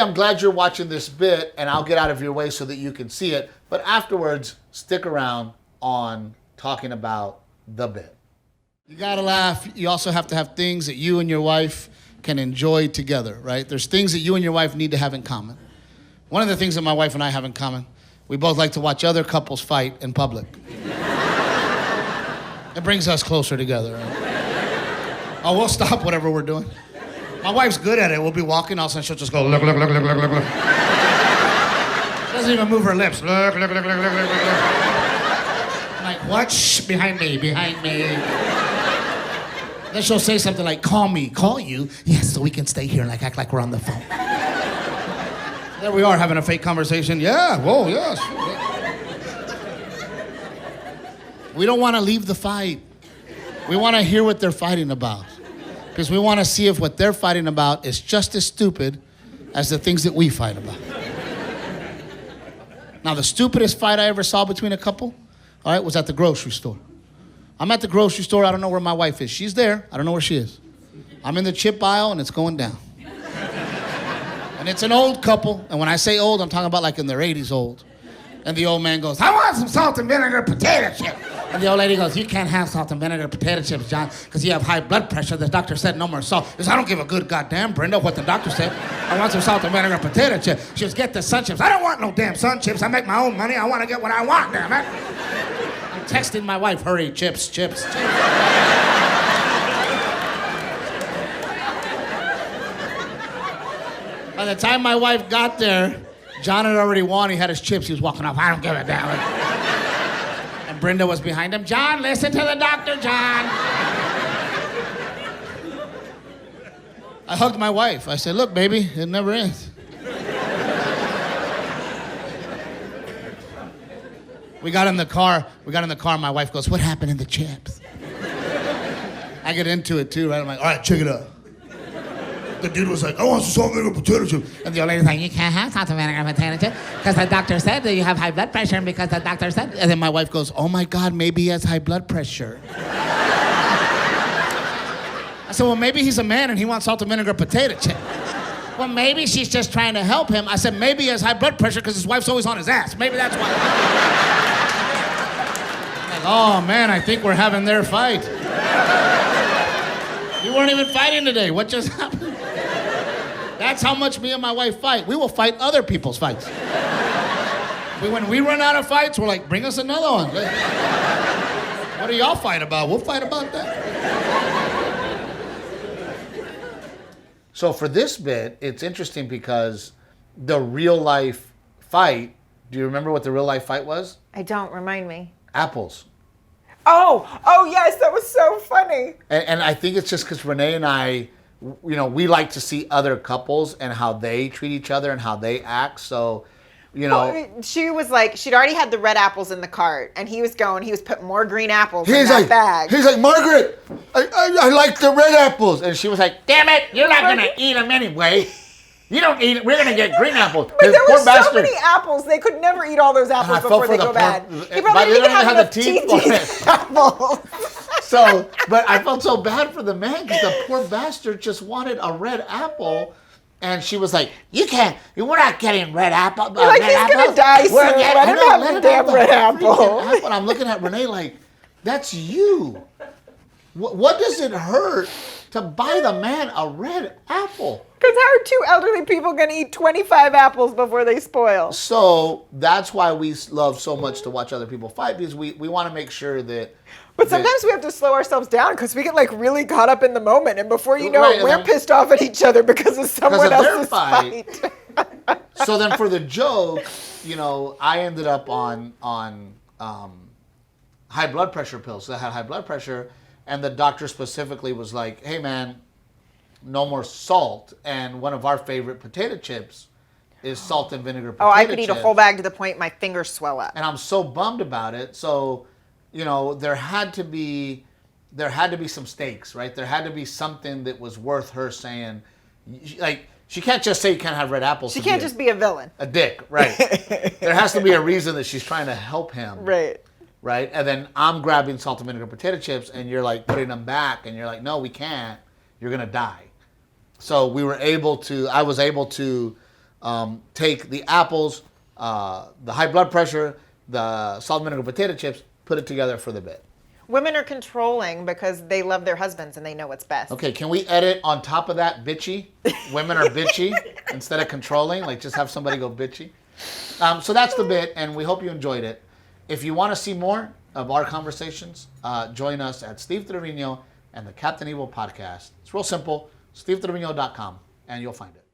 I'm glad you're watching this bit, and I'll get out of your way so that you can see it. But afterwards, stick around on talking about the bit. You gotta laugh. You also have to have things that you and your wife can enjoy together, right? There's things that you and your wife need to have in common. One of the things that my wife and I have in common, we both like to watch other couples fight in public. It brings us closer together. Right? Oh, we'll stop whatever we're doing. My wife's good at it. We'll be walking, all of a sudden she'll just go, look. She doesn't even move her lips. Look. I'm like, what? Shh, behind me. Then she'll say something like, call me. Call you? Yes, so we can stay here and act like we're on the phone. There we are having a fake conversation. Yeah, whoa, yes. We don't want to leave the fight. We want to hear what they're fighting about. Because we want to see if what they're fighting about is just as stupid as the things that we fight about. Now, the stupidest fight I ever saw between a couple, all right, was at the grocery store. I'm at the grocery store. I don't know where my wife is. She's there. I don't know where she is. I'm in the chip aisle, and it's going down. And it's an old couple. And when I say old, I'm talking about like in their 80s old. And the old man goes, I want some salt and vinegar potato chips. And the old lady goes, you can't have salt and vinegar potato chips, John, because you have high blood pressure. The doctor said no more salt. He goes, I don't give a good goddamn, Brenda, what the doctor said. I want some salt and vinegar potato chips. She goes, get the sun chips. I don't want no damn sun chips. I make my own money. I want to get what I want, damn it. I'm texting my wife, hurry, chips. By the time my wife got there, John had already won. He had his chips. He was walking off. I don't give a damn. And Brenda was behind him. John, listen to the doctor, John. I hugged my wife. I said, look, baby, it never ends. We got in the car. My wife goes, what happened in the chips? I get into it, too, right? I'm like, all right, check it out. The dude was like, I want some salt and vinegar potato chips. And the old lady's like, you can't have salt and vinegar potato chips because the doctor said that you have high blood pressure and because the doctor said... And then my wife goes, oh my God, maybe he has high blood pressure. I said, well, maybe he's a man and he wants salt and vinegar potato chips. Well, maybe she's just trying to help him. I said, maybe he has high blood pressure because his wife's always on his ass. Maybe that's why. Like, oh man, I think we're having their fight. You weren't even fighting today. What just happened? That's how much me and my wife fight. We will fight other people's fights. When we run out of fights, we're like, bring us another one. What do y'all fight about? We'll fight about that. So for this bit, it's interesting because the real life fight, do you remember what the real life fight was? I don't. Remind me. Apples. Oh yes, that was so funny. And I think it's just because Renee and I, you know, we like to see other couples and how they treat each other and how they act. So, you know. Well, she was like, she'd already had the red apples in the cart, and he was putting more green apples in that bag. He's like, Margaret, I like the red apples. And she was like, damn it, you're not going to eat them anyway. You don't eat it. We're going to get green apples. But there were so many apples. They could never eat all those apples before they go bad. He probably didn't even have enough teeth to eat apples. So, but I felt so bad for the man because the poor bastard just wanted a red apple. And she was like, you can't, we're not getting red apple. You're like, he's going to die soon. Let him have the damn red apple. And I'm looking at Renee like, that's you. What does it hurt to buy the man a red apple? Because how are two elderly people going to eat 25 apples before they spoil? So that's why we love so much to watch other people fight, because we want to make sure that... But sometimes we have to slow ourselves down because we get like really caught up in the moment. And before you know it, we're pissed off at each other because of someone else's fight. So then for the joke, you know, I ended up on high blood pressure pills. So I had high blood pressure, and the doctor specifically was like, hey man, no more salt. And one of our favorite potato chips is salt and vinegar potato chips. I could eat a whole bag to the point my fingers swell up. And I'm so bummed about it. So, you know, there had to be some stakes, right? There had to be something that was worth her saying, like, she can't just say you can't have red apples. She can't just be a villain. A dick, right. There has to be a reason that she's trying to help him. Right. Right? And then I'm grabbing salt and vinegar potato chips, and you're like putting them back, and you're like, no, we can't. You're going to die. So I was able to take the apples, the high blood pressure, the salt, vinegar, potato chips, put it together for the bit. Women are controlling because they love their husbands and they know what's best. Okay, can we edit on top of that bitchy? Women are bitchy instead of controlling. Like just have somebody go bitchy. So that's the bit, and we hope you enjoyed it. If you want to see more of our conversations, join us at Steve Treviño and the Captain Evil podcast. It's real simple, stevetrevino.com, and you'll find it.